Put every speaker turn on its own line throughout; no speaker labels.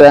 6:07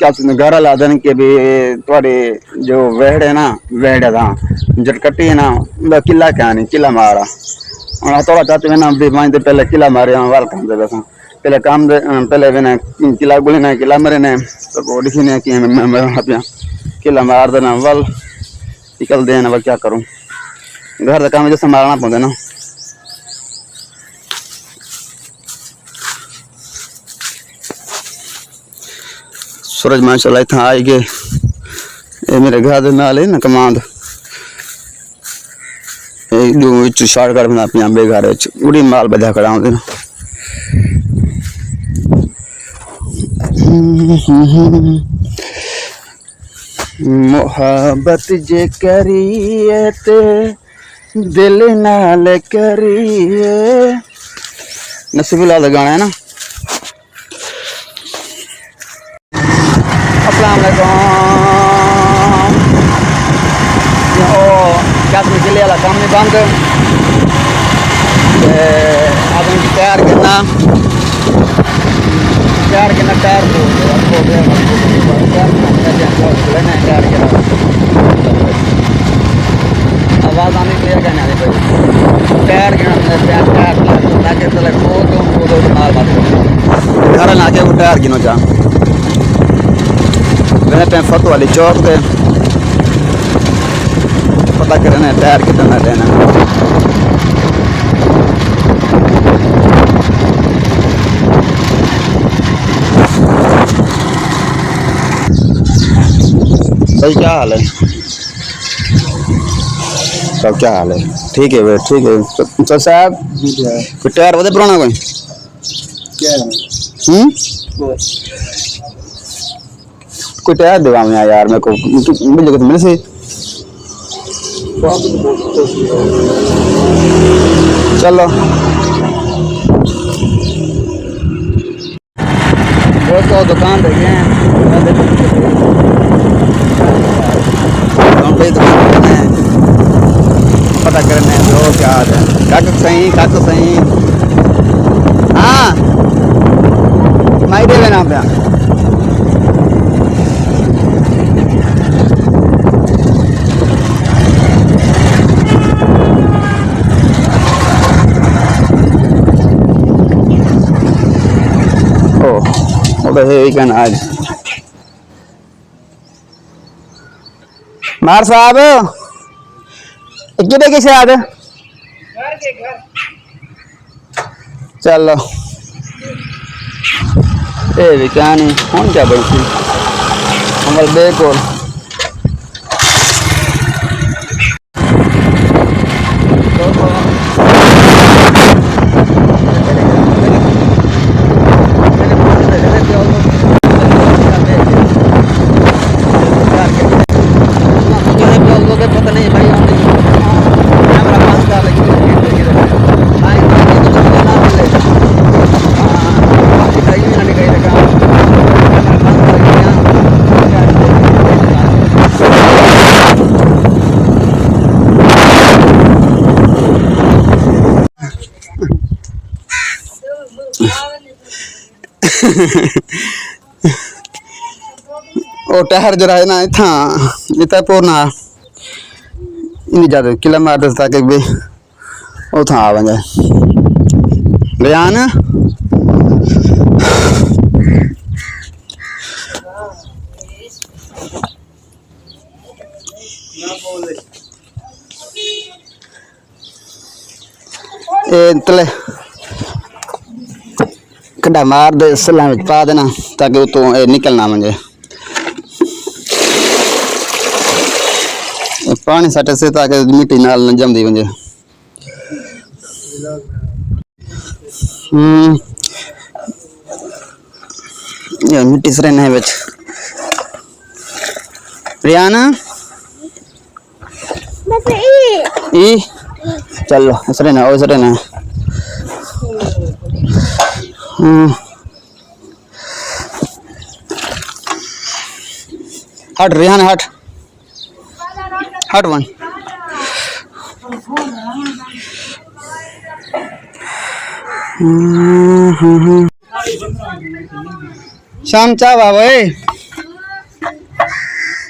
क्या घर ला देन के भी थोड़ी जो वेड़ है ना वेड़ था जटकटी है ना उनका किला क्या नहीं किला मारा और थोड़ा चाहते ना भी मान पहले किला मारे वाल काम दे बस पहले काम दे पहले भी ना किला गोली ना किला मरे ने तो वो दिखी नहीं कि मैं किला मार देना वाल निकल देना वह क्या करूं घर का काम जैसे मारना पड़ता ना सूरज माशाल्लाह इतना आई गए ये मेरे घर दे नाल है ना कमांड एक दो विच शॉर्टकट बना पिया बे घर विच उड़ी माल बजा खड़ा होंदे ना मोहब्बत जे करिए ते दिल नाल करिए नसीबुल्लाह दा गाना है ना अस्सलाम वालेकुम क्या किले वाला काम नहीं बंद आदमी तैयार करना टायर हो गया आवाज आनी क्लियर करने वाली भाई टायर ताकि चले खो माल बात घर लाके वो टायर गिनो जा मैंने पे फतो वाली चौक पे पता करना टायर कितना देना भाई क्या हाल है सब क्या हाल है ठीक है भाई ठीक है तो साहब कोई टायर बदे पुराना कोई
क्या
कोई टायर देगा मैं यार मेरे को मिल जाएगा तो मेरे से चलो वो तो दुकान देखे हैं पता करने जो क्या है काकू सही हाँ माई दे लेना पे ओ है क्या आज मार साहब किधर किसे आद चलो ये भी क्या नहीं कौन क्या बनती हमारे बेको पता नहीं भाई कैमरा पास कर लगी ओ टहर जरा है ना इतना पूर्णा इन ज्यादा किला मार दे ताकि भी ओ था आ जाए बयान ए तले कड़ा मार दे सलाह में पा देना ताकि तो निकलना मुझे पानी सटे से ताकि मिट्टी नाल न जमदी वंजे ये मिट्टी सरे नहीं बच रियाना ई चलो सरे ना ओ सरे ना हट रियाना हट वन शाम चा बाबा